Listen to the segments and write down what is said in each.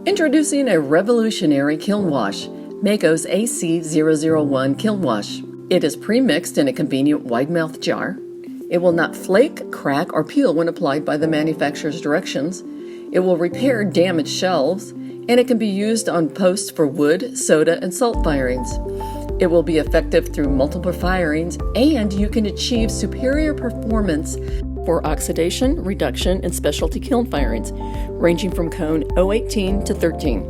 Introducing a revolutionary kiln wash, Mayco's AC-001 kiln wash. It is pre-mixed in a convenient wide-mouth jar. It will not flake, crack, or peel when applied by the manufacturer's directions. It will repair damaged shelves, and it can be used on posts for wood, soda, and salt firings. It will be effective through multiple firings, and you can achieve superior performance for oxidation, reduction, and specialty kiln firings, ranging from cone 018 to 13.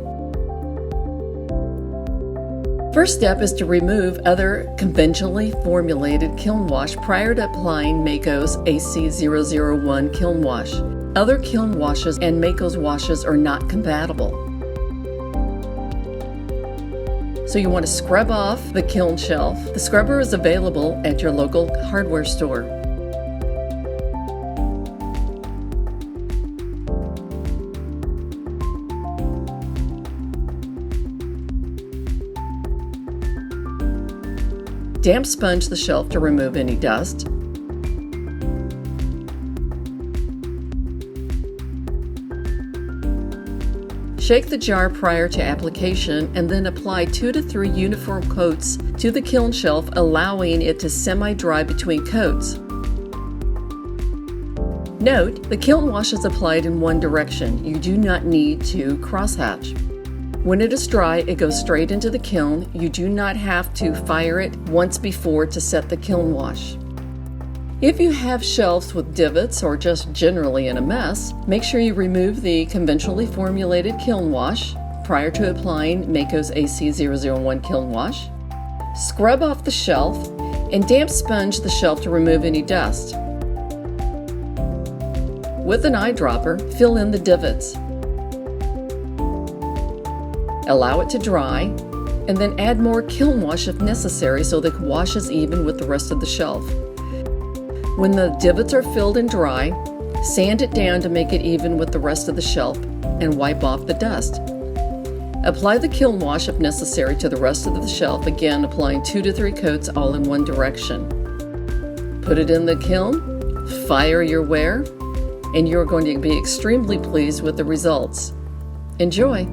First step is to remove other conventionally formulated kiln wash prior to applying Mayco's AC-001 kiln wash. Other kiln washes and Mayco's washes are not compatible. So you want to scrub off the kiln shelf. The scrubber is available at your local hardware store. Damp sponge the shelf to remove any dust. Shake the jar prior to application and then apply 2 to 3 uniform coats to the kiln shelf, allowing it to semi-dry between coats. Note, the kiln wash is applied in one direction. You do not need to crosshatch. When it is dry, it goes straight into the kiln. You do not have to fire it once before to set the kiln wash. If you have shelves with divots or just generally in a mess, make sure you remove the conventionally formulated kiln wash prior to applying Mayco's AC-001 kiln wash. Scrub off the shelf and damp sponge the shelf to remove any dust. With an eyedropper, fill in the divots. Allow it to dry, and then add more kiln wash if necessary so that it washes even with the rest of the shelf. When the divots are filled and dry, sand it down to make it even with the rest of the shelf and wipe off the dust. Apply the kiln wash if necessary to the rest of the shelf, again applying 2 to 3 coats all in one direction. Put it in the kiln, fire your ware, and you're going to be extremely pleased with the results. Enjoy!